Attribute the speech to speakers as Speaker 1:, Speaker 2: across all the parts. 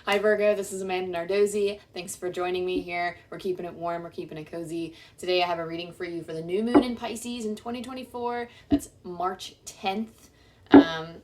Speaker 1: Hi Virgo, this is Amanda Nardozzi. Thanks for joining me here. We're keeping it warm, we're keeping it cozy. Today I have a reading for you for the new moon in Pisces in 2024. That's March 10th.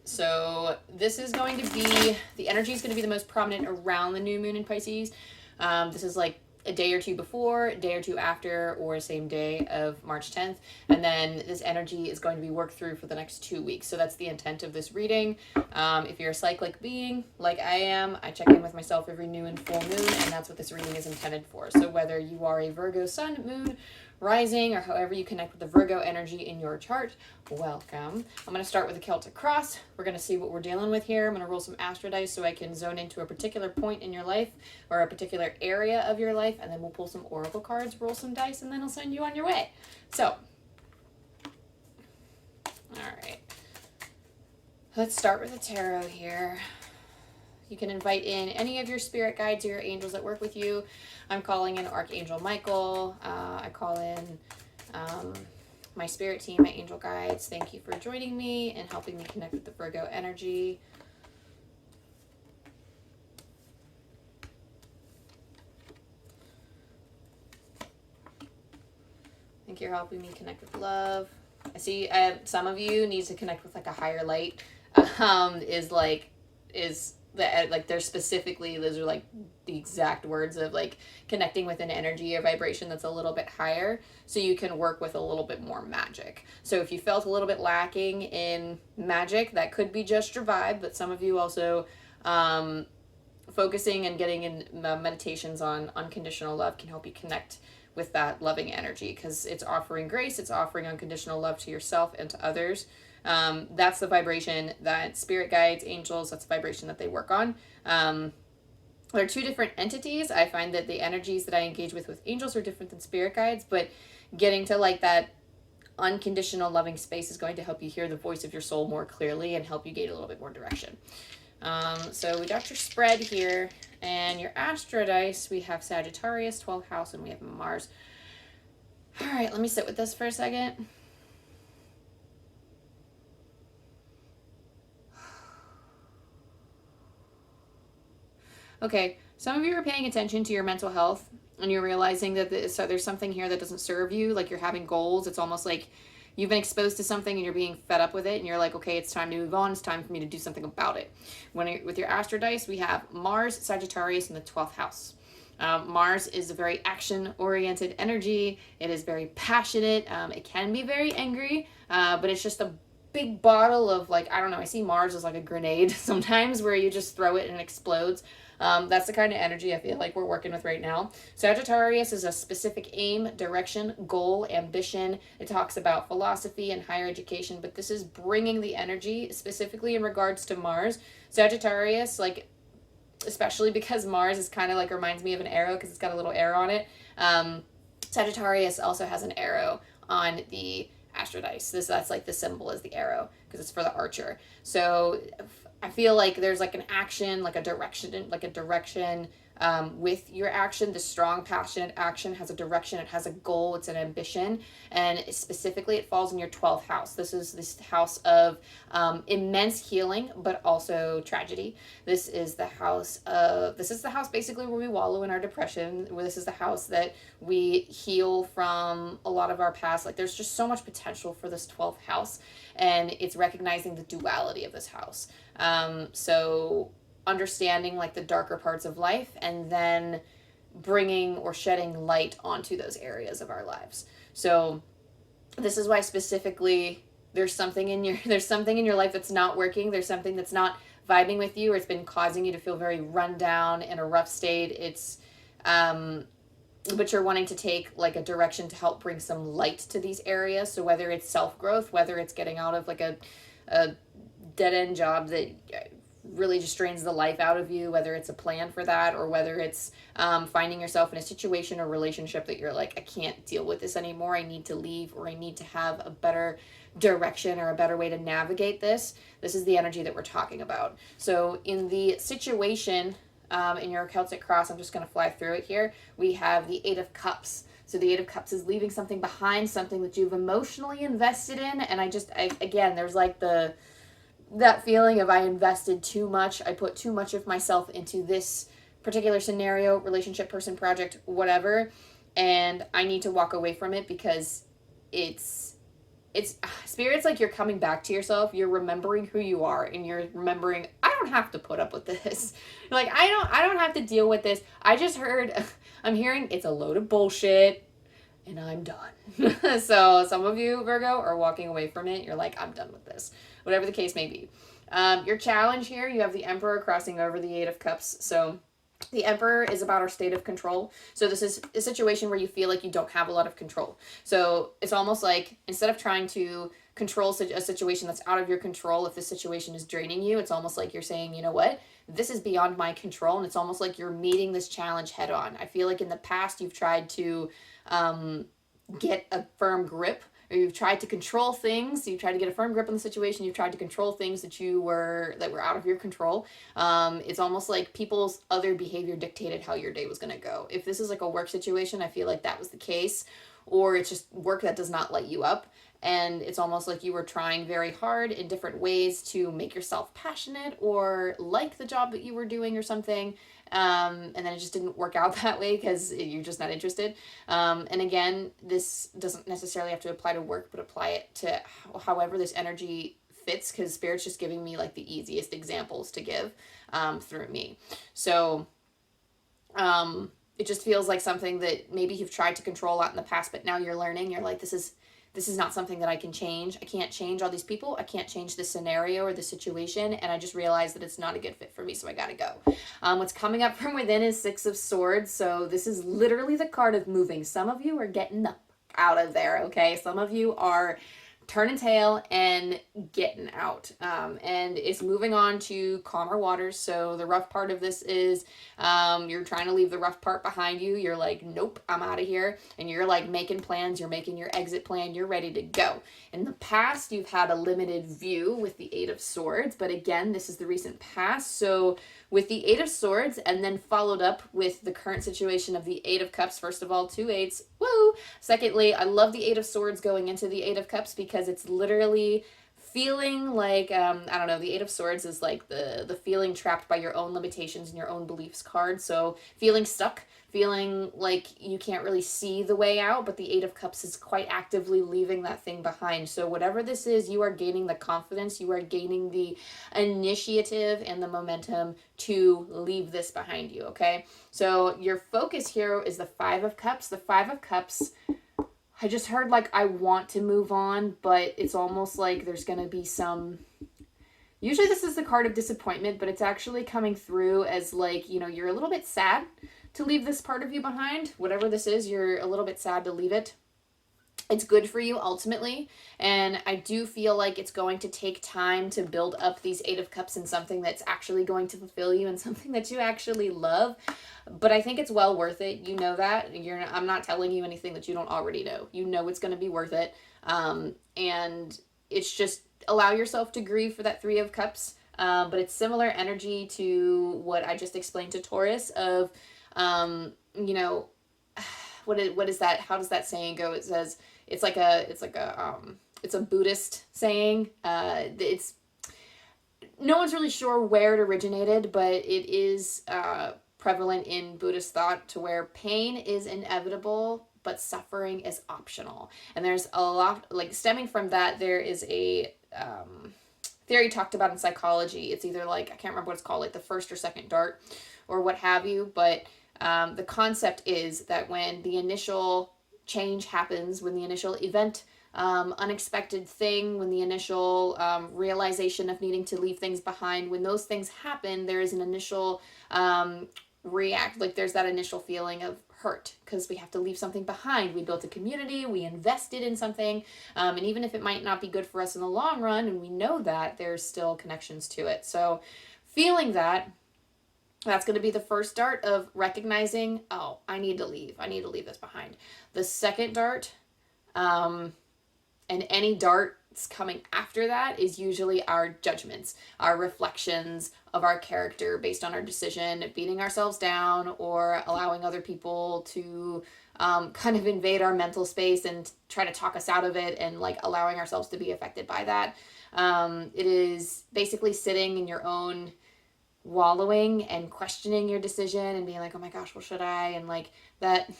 Speaker 1: So this is going to be, the energy is going to be the most prominent around the new moon in Pisces. This is like a day or two before, a day or two after, or same day of March 10th. And then this energy is going to be worked through for the next 2 weeks. So that's the intent of this reading. If you're a cyclic being like I am, I check in with myself every new and full moon, and that's what this reading is intended for. So whether you are a Virgo sun, moon, rising, or however you connect with the Virgo energy in your chart, welcome. I'm going to start with a Celtic cross. We're going to see what we're dealing with here. I'm going to roll some astro dice so I can zone into a particular point in your life or a particular area of your life, and then we'll pull some oracle cards, roll some dice, and then I'll send you on your way. So, all right. Let's start with the tarot here. You can invite in any of your spirit guides or your angels that work with you. I'm calling in Archangel Michael. I call in my spirit team, my angel guides. Thank you for joining me and helping me connect with the Virgo energy. I think you're helping me connect with love. I see some of you need to connect with like a higher light. That like they're specifically, those are like the exact words of like connecting with an energy or vibration that's a little bit higher, so you can work with a little bit more magic. So if you felt a little bit lacking in magic, that could be just your vibe, but some of you also focusing and getting in meditations on unconditional love can help you connect with that loving energy, because it's offering grace, it's offering unconditional love to yourself and to others. That's the vibration that spirit guides, angels, that's the vibration that they work on. There are two different entities. I find that the energies that I engage with angels are different than spirit guides, but getting to like that unconditional loving space is going to help you hear the voice of your soul more clearly and help you gain a little bit more direction. So we got your spread here, and your astro dice. We have Sagittarius, 12th house, and we have Mars. All right, let me sit with this for a second. Okay, some of you are paying attention to your mental health, and you're realizing that there's something here that doesn't serve you, like you're having goals. It's almost like you've been exposed to something and you're being fed up with it, and you're like, okay, it's time to move on. It's time for me to do something about it. With your astro dice, we have Mars, Sagittarius, in the 12th house. Mars is a very action-oriented energy. It is very passionate. It can be very angry, but it's just a big bottle of, like, I don't know, I see Mars as like a grenade sometimes, where you just throw it and it explodes. That's the kind of energy I feel like we're working with right now. Sagittarius is a specific aim, direction, goal, ambition. It talks about philosophy and higher education, but this is bringing the energy specifically in regards to Mars. Sagittarius, like, especially because Mars is kind of like, reminds me of an arrow because it's got a little arrow on it. Sagittarius also has an arrow on the astro dice. That's like the symbol is the arrow because it's for the archer. So I feel like there's like an action, like a direction with your action. The strong, passionate action has a direction, it has a goal, it's an ambition, and specifically it falls in your 12th house. This is this house of immense healing, but also tragedy. This is the house basically where we wallow in our depression, where this is the house that we heal from a lot of our past. Like, there's just so much potential for this 12th house, and it's recognizing the duality of this house. So understanding like the darker parts of life, and then bringing or shedding light onto those areas of our lives. So this is why specifically there's something in your life that's not working. There's something that's not vibing with you, or it's been causing you to feel very run down, in a rough state. It's but you're wanting to take like a direction to help bring some light to these areas. So whether it's self-growth, whether it's getting out of like a dead-end job that really just drains the life out of you, whether it's a plan for that, or whether it's finding yourself in a situation or relationship that you're like, I can't deal with this anymore, I need to leave, or I need to have a better direction or a better way to navigate this. This is the energy that we're talking about. So in the situation, in your Celtic cross, I'm just going to fly through it here, we have the 8 of Cups. So the 8 of Cups is leaving something behind, something that you've emotionally invested in. And again, there's like that feeling of I invested too much, I put too much of myself into this particular scenario, relationship, person, project, whatever, and I need to walk away from it because it's spirit's like you're coming back to yourself, you're remembering who you are, and you're remembering I don't have to put up with this. Like I don't have to deal with this. I just heard I'm hearing it's a load of bullshit and I'm done. So some of you, Virgo, are walking away from it. You're like, I'm done with this. Whatever the case may be. Your challenge here, you have the Emperor crossing over the Eight of Cups. So the Emperor is about our state of control. So this is a situation where you feel like you don't have a lot of control. So it's almost like instead of trying to control a situation that's out of your control, if the situation is draining you, it's almost like you're saying, you know what? This is beyond my control. And it's almost like you're meeting this challenge head on. I feel like in the past you've tried to get a firm grip, or you've tried to control things. You've tried to get a firm grip on the situation. You've tried to control things that were out of your control. It's almost like people's other behavior dictated how your day was going to go. If this is like a work situation, I feel like that was the case, or it's just work that does not light you up. And it's almost like you were trying very hard in different ways to make yourself passionate or like the job that you were doing or something. And then it just didn't work out that way because you're just not interested. And again, this doesn't necessarily have to apply to work, but apply it to however this energy fits, because Spirit's just giving me like the easiest examples to give through me. So it just feels like something that maybe you've tried to control a lot in the past, but now you're learning. You're like, this is not something that I can change. I can't change all these people. I can't change the scenario or the situation. And I just realized that it's not a good fit for me, so I gotta go. What's coming up from within is Six of Swords. So this is literally the card of moving. Some of you are getting up out of there, okay? Some of you are turning tail and getting out. And it's moving on to calmer waters. So the rough part of this is you're trying to leave the rough part behind you. You're like, nope, I'm out of here. And you're like making plans. You're making your exit plan. You're ready to go. In the past, you've had a limited view with the Eight of Swords. But again, this is the recent past. So with the Eight of Swords and then followed up with the current situation of the Eight of Cups. First of all, 2 eights. Woo! Secondly, I love the Eight of Swords going into the Eight of Cups because it's literally feeling like, I don't know, the Eight of Swords is like the feeling trapped by your own limitations and your own beliefs card. So feeling stuck, feeling like you can't really see the way out, but the Eight of Cups is quite actively leaving that thing behind. So whatever this is, you are gaining the confidence, you are gaining the initiative and the momentum to leave this behind you, okay? So your focus here is the Five of Cups. The Five of Cups, I just heard like I want to move on, but it's almost like there's going to be some... Usually this is the card of disappointment, but it's actually coming through as like, you know, you're a little bit sad to leave this part of you behind. Whatever this is, you're a little bit sad to leave it. It's good for you ultimately, and I do feel like it's going to take time to build up these Eight of Cups in something that's actually going to fulfill you and something that you actually love. But I think it's well worth it. You know that. I'm not telling you anything that you don't already know. You know it's going to be worth it. And it's just allow yourself to grieve for that Three of Cups. But it's similar energy to what I just explained to Taurus of, you know, what is that? How does that saying go? It says it's a Buddhist saying. It's no one's really sure where it originated, but it is prevalent in Buddhist thought to where pain is inevitable, but suffering is optional. And there's a lot, like stemming from that, there is a theory talked about in psychology. It's either like, I can't remember what it's called, like the first or second dart or what have you, but the concept is that when the initial change happens, when the initial event, unexpected thing, when the initial realization of needing to leave things behind, when those things happen, there is an initial there's that initial feeling of hurt because we have to leave something behind. We built a community, we invested in something, and even if it might not be good for us in the long run, and we know that, there's still connections to it. So feeling that's going to be the first dart of recognizing, oh, I need to leave this behind. The second dart, and any darts coming after that, is usually our judgments, our reflections of our character based on our decision, beating ourselves down or allowing other people to kind of invade our mental space and try to talk us out of it, and like allowing ourselves to be affected by that. It is basically sitting in your own wallowing and questioning your decision and being like, oh my gosh, what should I? And like that,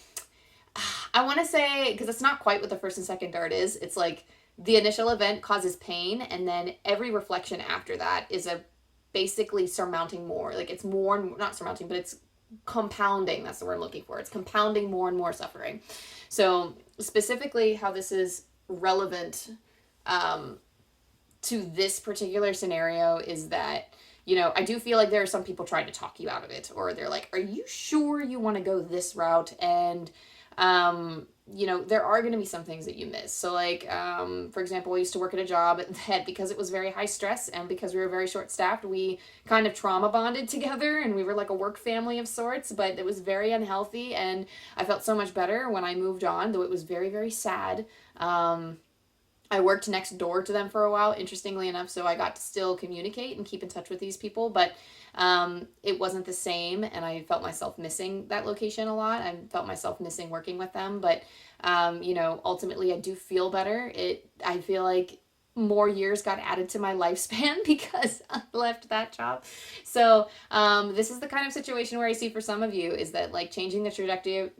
Speaker 1: I want to say, because it's not quite what the first and second dart is. It's like the initial event causes pain, and then every reflection after that is a basically surmounting more. Like it's more, not surmounting, but it's compounding. That's the word I'm looking for. It's compounding more and more suffering. So specifically how this is relevant to this particular scenario is that, you know, I do feel like there are some people trying to talk you out of it, or they're like, are you sure you want to go this route? And, you know, there are going to be some things that you miss. So like, for example, I used to work at a job that, because it was very high stress and because we were very short staffed, we kind of trauma bonded together, and we were like a work family of sorts, but it was very unhealthy. And I felt so much better when I moved on, though it was very, very sad. I worked next door to them for a while, interestingly enough, so I got to still communicate and keep in touch with these people, but it wasn't the same, and I felt myself missing that location a lot. I felt myself missing working with them, but, you know, ultimately I do feel better. I feel like more years got added to my lifespan because I left that job. So this is the kind of situation where I see for some of you is that like changing the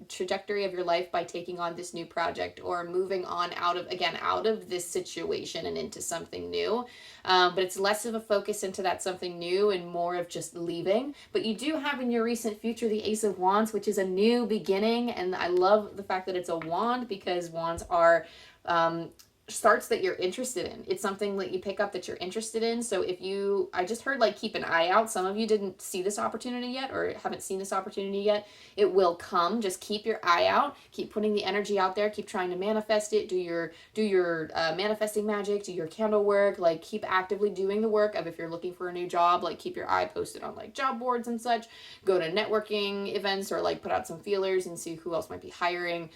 Speaker 1: trajectory of your life by taking on this new project, or moving on out of this situation and into something new. But it's less of a focus into that something new and more of just leaving. But you do have in your recent future the Ace of Wands, which is a new beginning. And I love the fact that it's a wand, because wands are starts that you're interested in. It's something that you pick up that you're interested in. So I just heard like keep an eye out. Some of you didn't see this opportunity yet, or haven't seen this opportunity yet. It will come. Just keep your eye out. Keep putting the energy out there. Keep trying to manifest it. Do your manifesting magic. Do your candle work. Like keep actively doing the work of, if you're looking for a new job, like keep your eye posted on like job boards and such. Go to networking events, or like put out some feelers and see who else might be hiring.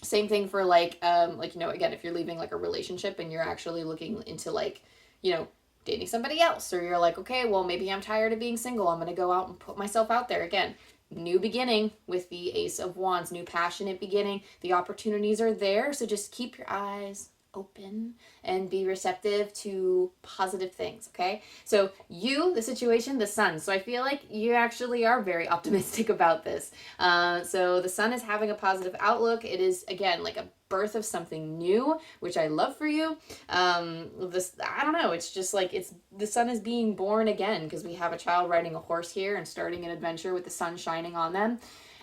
Speaker 1: Same thing for like, you know, again, if you're leaving like a relationship and you're actually looking into like, you know, dating somebody else, or you're like, okay, well, maybe I'm tired of being single. I'm going to go out and put myself out there again. New beginning with the Ace of Wands, new passionate beginning. The opportunities are there. So just keep your eyes open and be receptive to positive things. Okay. So the situation, the sun. So I feel like you actually are very optimistic about this. So the sun is having a positive outlook. It is, again, like a birth of something new, which I love for you. I don't know. It's just like, the sun is being born again, because we have a child riding a horse here and starting an adventure with the sun shining on them.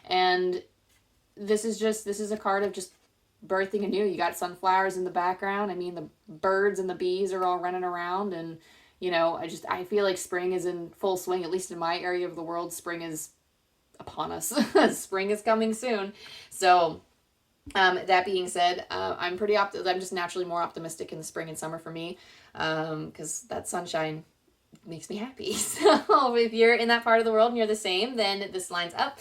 Speaker 1: And this is a card of just birthing anew. You got sunflowers in the background. I mean, the birds and the bees are all running around, and you know, I feel like spring is in full swing. At least in my area of the world, spring is upon us. Spring is coming soon. So that being said, I'm just naturally more optimistic in the spring and summer for me, because that sunshine makes me happy. So if you're in that part of the world and you're the same, then this lines up.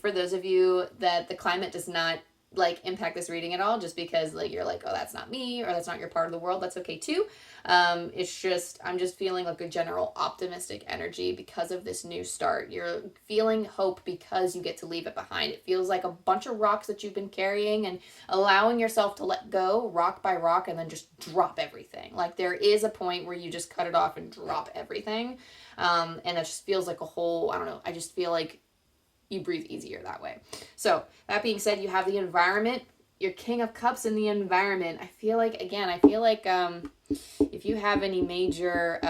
Speaker 1: For those of you that the climate does not like impact this reading at all, just because like you're like, oh, that's not me, or that's not your part of the world, that's okay too. It's just, I'm just feeling like a general optimistic energy because of this new start. You're feeling hope because you get to leave it behind. It feels like a bunch of rocks that you've been carrying, and allowing yourself to let go rock by rock, and then just drop everything. Like there is a point where you just cut it off and drop everything. And that just feels like a whole, I don't know, I just feel like you breathe easier that way. So that being said, you have the environment, your King of Cups in the environment. I feel like if you have any major,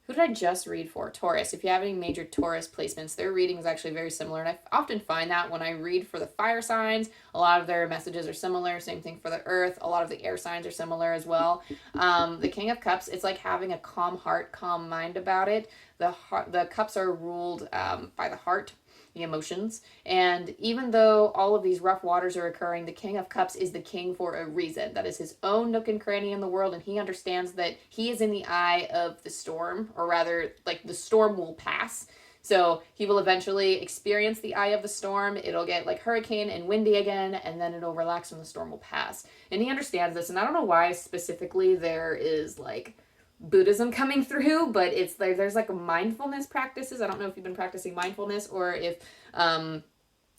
Speaker 1: who did I just read for? Taurus. If you have any major Taurus placements, their reading is actually very similar. And I often find that when I read for the fire signs, a lot of their messages are similar. Same thing for the earth. A lot of the air signs are similar as well. The King of Cups, it's like having a calm heart, calm mind about it. The cups are ruled by the heart, the emotions. And even though all of these rough waters are occurring, the King of Cups is the king for a reason. That is his own nook and cranny in the world, and he understands that he is in the eye of the storm, or rather, like, the storm will pass. So he will eventually experience the eye of the storm. It'll get like hurricane and windy again, and then it'll relax and the storm will pass. And he understands this, and I don't know why specifically there is like Buddhism coming through, but there's like mindfulness practices. I don't know if you've been practicing mindfulness, or if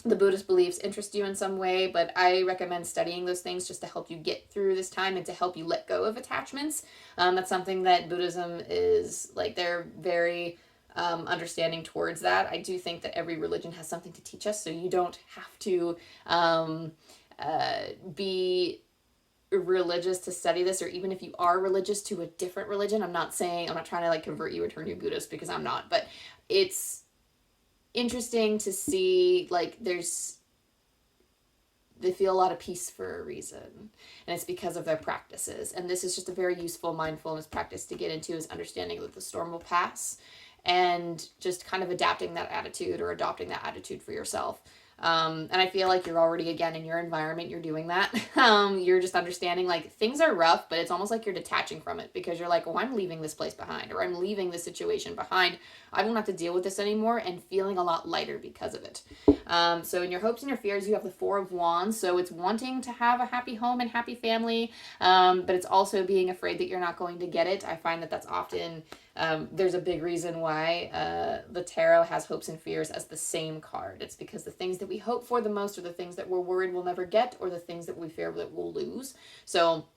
Speaker 1: the Buddhist beliefs interest you in some way, but I recommend studying those things just to help you get through this time and to help you let go of attachments. That's something that Buddhism is like, they're very understanding towards that. I do think that every religion has something to teach us, so you don't have to be religious to study this, or even if you are religious to a different religion. I'm not trying to like convert you or turn you Buddhist, because I'm not, but it's interesting to see, like, they feel a lot of peace for a reason, and it's because of their practices. And this is just a very useful mindfulness practice to get into, is understanding that the storm will pass, and just kind of adapting that attitude or adopting that attitude for yourself. And I feel like you're already, again, in your environment, you're doing that. You're just understanding, like, things are rough, but it's almost like you're detaching from it, because you're like, oh, I'm leaving this place behind, or I'm leaving this situation behind. I won't have to deal with this anymore, and feeling a lot lighter because of it. So in your hopes and your fears, you have the Four of Wands. So it's wanting to have a happy home and happy family, but it's also being afraid that you're not going to get it. I find that that's often, there's a big reason why the tarot has hopes and fears as the same card. It's because the things that we hope for the most are the things that we're worried we'll never get, or the things that we fear that we'll lose. So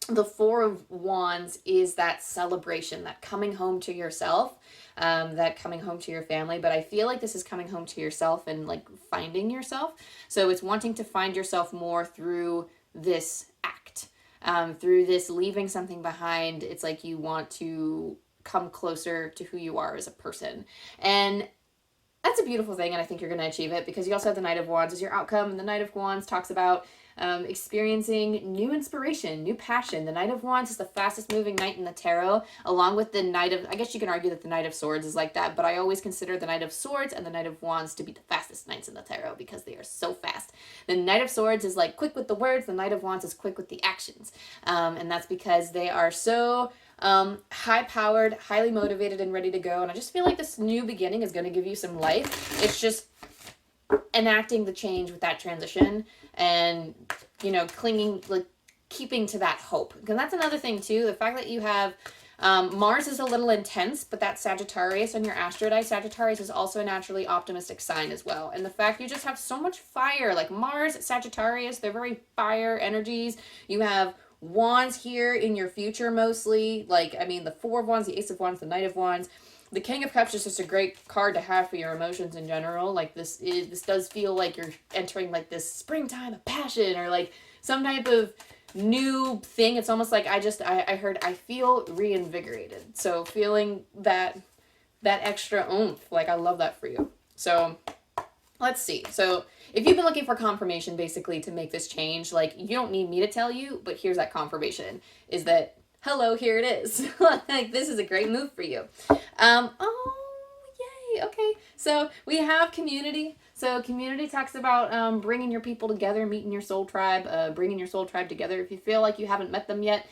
Speaker 1: the Four of Wands is that celebration, that coming home to yourself, that coming home to your family. But I feel like this is coming home to yourself and like finding yourself. So it's wanting to find yourself more through this act, through this leaving something behind. It's like you want to come closer to who you are as a person. And that's a beautiful thing, and I think you're going to achieve it, because you also have the Knight of Wands as your outcome. And the Knight of Wands talks about experiencing new inspiration, new passion. The Knight of Wands is the fastest moving knight in the tarot, along with the Knight of, I guess you can argue that the Knight of Swords is like that, but I always consider the Knight of Swords and the Knight of Wands to be the fastest knights in the tarot, because they are so fast. The Knight of Swords is like quick with the words, the Knight of Wands is quick with the actions. And that's because they are so high-powered, highly motivated, and ready to go. And I just feel like this new beginning is going to give you some life. It's just enacting the change with that transition, and, you know, clinging, like, keeping to that hope. Because that's another thing, too. The fact that you have Mars is a little intense, but that's Sagittarius on your astrodice. Sagittarius is also a naturally optimistic sign as well. And the fact you just have so much fire, like Mars, Sagittarius, they're very fire energies. You have Wands here in your future mostly. Like, I mean, the Four of Wands, the Ace of Wands, the Knight of Wands. The King of Cups is just a great card to have for your emotions in general. Like, this does feel like you're entering like this springtime of passion, or like some type of new thing. It's almost like I heard I feel reinvigorated. So feeling that extra oomph, like, I love that for you. So let's see. So if you've been looking for confirmation basically to make this change, like, you don't need me to tell you, but here's that confirmation, is that, hello, here it is. Like, this is a great move for you. Oh, yay. Okay. So we have community. So community talks about bringing your people together, meeting your soul tribe, bringing your soul tribe together. If you feel like you haven't met them yet,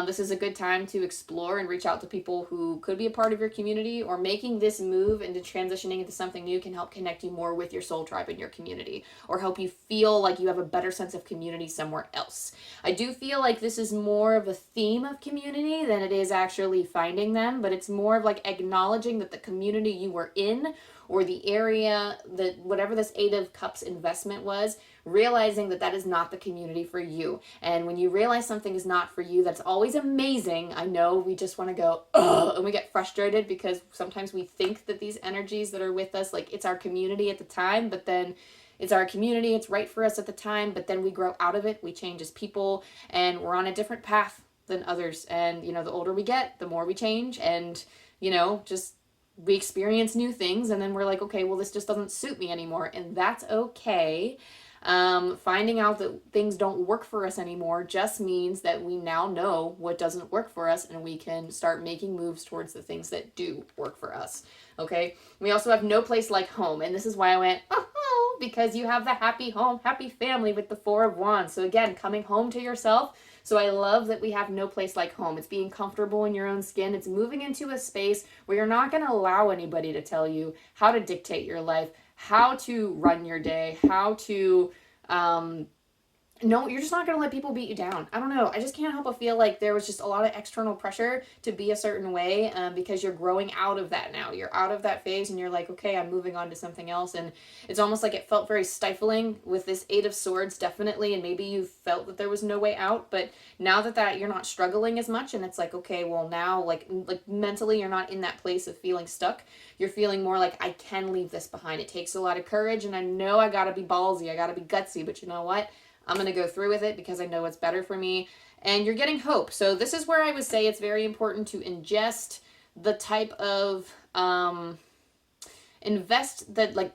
Speaker 1: this is a good time to explore and reach out to people who could be a part of your community, or making this move into transitioning into something new can help connect you more with your soul tribe and your community, or help you feel like you have a better sense of community somewhere else. I do feel like this is more of a theme of community than it is actually finding them, but it's more of like acknowledging that the community you were in, or the area that whatever this Eight of Cups investment was, realizing that that is not the community for you. And when you realize something is not for you, that's always amazing. I know we just want to go, ugh, and we get frustrated because sometimes we think that these energies that are with us, like, it's our community at the time, but then it's our community, it's right for us at the time, but then we grow out of it, we change as people, and we're on a different path than others. And, you know, the older we get, the more we change, and, you know, just we experience new things, and then we're like, okay, well, this just doesn't suit me anymore, and that's okay. Finding out that things don't work for us anymore just means that we now know what doesn't work for us, and we can start making moves towards the things that do work for us. Okay. We also have no place like home, and this is why I went, oh, because you have the happy home, happy family with the Four of Wands. So again, coming home to yourself. So I love that we have no place like home. It's being comfortable in your own skin. It's moving into a space where you're not going to allow anybody to tell you how to dictate your life, how to run your day, how to no, you're just not going to let people beat you down. I don't know. I just can't help but feel like there was just a lot of external pressure to be a certain way, because you're growing out of that now. You're out of that phase and you're like, okay, I'm moving on to something else. And it's almost like it felt very stifling with this Eight of Swords, definitely. And maybe you felt that there was no way out. But now that you're not struggling as much, and it's like, okay, well now, like mentally, you're not in that place of feeling stuck. You're feeling more like, I can leave this behind. It takes a lot of courage, and I know I got to be ballsy. I got to be gutsy. But you know what? I'm going to go through with it because I know what's better for me. And you're getting hope. So this is where I would say it's very important to ingest the type of, invest that, like,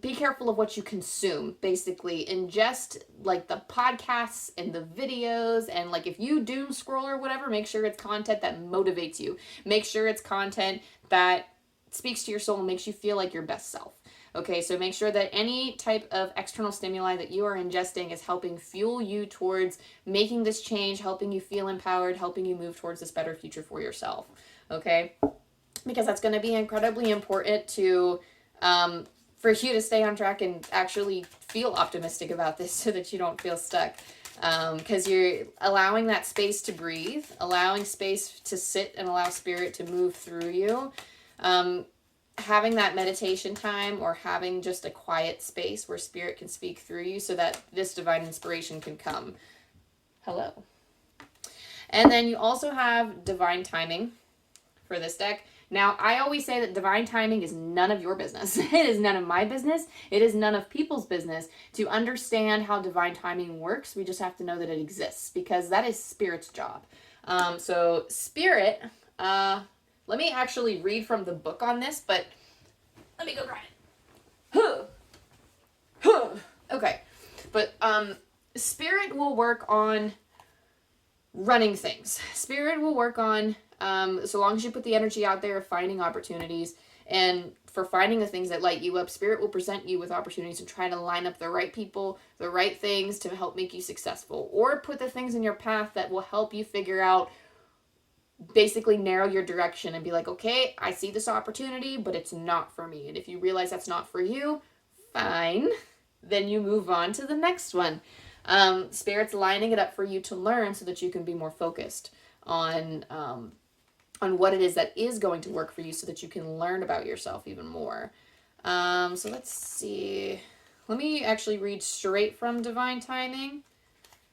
Speaker 1: be careful of what you consume. Basically ingest like the podcasts and the videos, and like if you doom scroll or whatever, make sure it's content that motivates you. Make sure it's content that speaks to your soul and makes you feel like your best self. Okay, so make sure that any type of external stimuli that you are ingesting is helping fuel you towards making this change, helping you feel empowered, helping you move towards this better future for yourself. Okay, because that's going to be incredibly important to, for you to stay on track and actually feel optimistic about this so that you don't feel stuck. Because you're allowing that space to breathe, allowing space to sit and allow spirit to move through you. Having that meditation time or having just a quiet space where spirit can speak through you so that this divine inspiration can come. Hello. And then you also have divine timing for this deck. Now, I always say that divine timing is none of your business. It is none of my business. It is none of people's business. To understand how divine timing works, we just have to know that it exists, because that is spirit's job. So spirit, let me actually read from the book on this, but let me go grab it. Okay. But spirit will work on running things. Spirit will work on, so long as you put the energy out there of finding opportunities and for finding the things that light you up, spirit will present you with opportunities to try to line up the right people, the right things to help make you successful, or put the things in your path that will help you figure out, basically narrow your direction and be like, okay, I see this opportunity, but it's not for me. And if you realize that's not for you, fine. Then you move on to the next one. Spirit's lining it up for you to learn so that you can be more focused on what it is that is going to work for you so that you can learn about yourself even more. So let's see. Let me actually read straight from Divine Timing,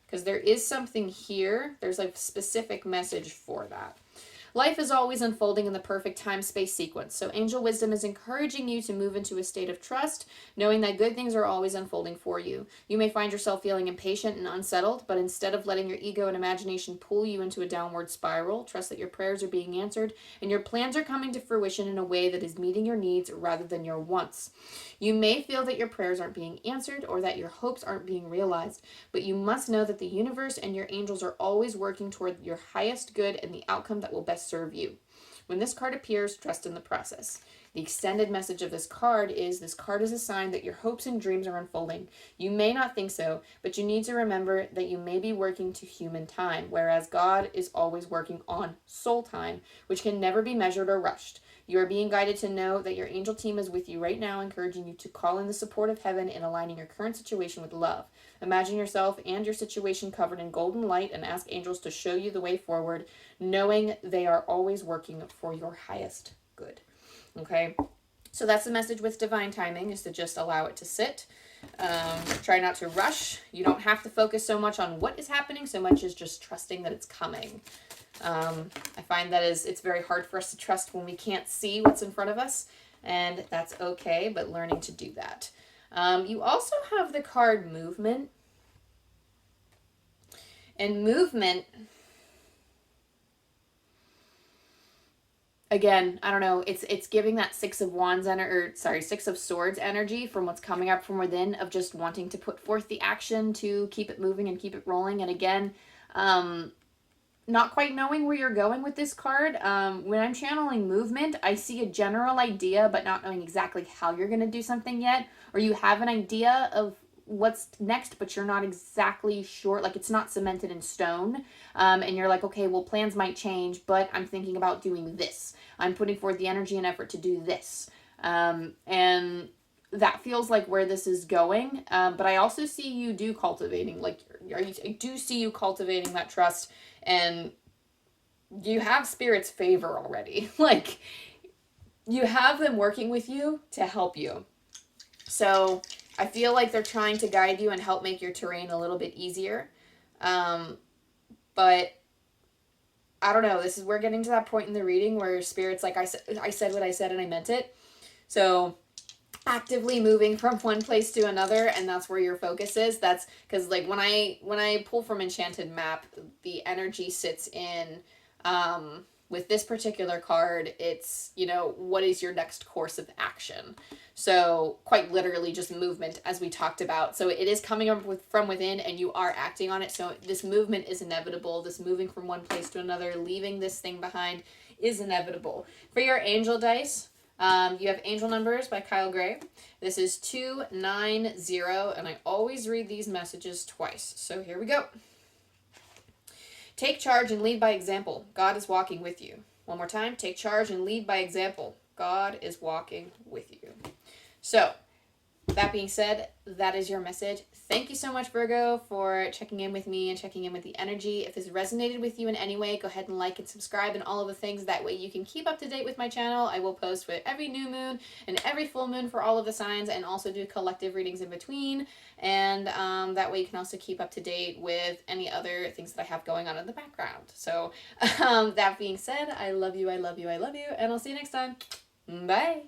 Speaker 1: because there is something here. There's a specific message for that. Life is always unfolding in the perfect time-space sequence, so angel wisdom is encouraging you to move into a state of trust, knowing that good things are always unfolding for you. You may find yourself feeling impatient and unsettled, but instead of letting your ego and imagination pull you into a downward spiral, trust that your prayers are being answered and your plans are coming to fruition in a way that is meeting your needs rather than your wants. You may feel that your prayers aren't being answered or that your hopes aren't being realized, but you must know that the universe and your angels are always working toward your highest good and the outcome that will best serve you. When this card appears, trust in the process. The extended message of this card is a sign that your hopes and dreams are unfolding. You may not think so, but you need to remember that you may be working to human time, whereas God is always working on soul time, which can never be measured or rushed. You are being guided to know that your angel team is with you right now, encouraging you to call in the support of heaven and aligning your current situation with love. Imagine yourself and your situation covered in golden light and ask angels to show you the way forward, knowing they are always working for your highest good. Okay, so that's the message with divine timing, is to just allow it to sit. Try not to rush. You don't have to focus so much on what is happening, so much as just trusting that it's coming. I find that it's very hard for us to trust when we can't see what's in front of us, and that's okay, but learning to do that. You also have the card movement. And movement, again, I don't know, it's giving that Six of Swords energy from what's coming up from within, of just wanting to put forth the action to keep it moving and keep it rolling. And again, not quite knowing where you're going with this card. When I'm channeling movement, I see a general idea, but not knowing exactly how you're going to do something yet. Or you have an idea of what's next, but you're not exactly sure. Like, it's not cemented in stone. And you're like, okay, well, plans might change, but I'm thinking about doing this. I'm putting forth the energy and effort to do this. And that feels like where this is going. But I also see you cultivating, like, I do see you cultivating that trust, and you have Spirit's favor already. Like, you have them working with you to help you. So I feel like they're trying to guide you and help make your terrain a little bit easier. But I don't know. We're getting to that point in the reading where Spirit's like, I said what I said and I meant it. So actively moving from one place to another, and that's where your focus is. That's because, like, when I pull from Enchanted map, the energy sits in, with this particular card, it's, you know, what is your next course of action? So quite literally just movement, as we talked about. So it is coming up from within, and you are acting on it. So this movement is inevitable. This moving from one place to another, leaving this thing behind, is inevitable. For your angel dice, you have Angel Numbers by Kyle Gray. This is 290, and I always read these messages twice. So here we go. Take charge and lead by example. God is walking with you. One more time. Take charge and lead by example. God is walking with you. So, that being said, that is your message. Thank you so much, Virgo, for checking in with me and checking in with the energy. If this resonated with you in any way, go ahead and like and subscribe and all of the things. That way you can keep up to date with my channel. I will post with every new moon and every full moon for all of the signs, and also do collective readings in between. And that way you can also keep up to date with any other things that I have going on in the background. So that being said, I love you, I love you, I love you, and I'll see you next time. Bye.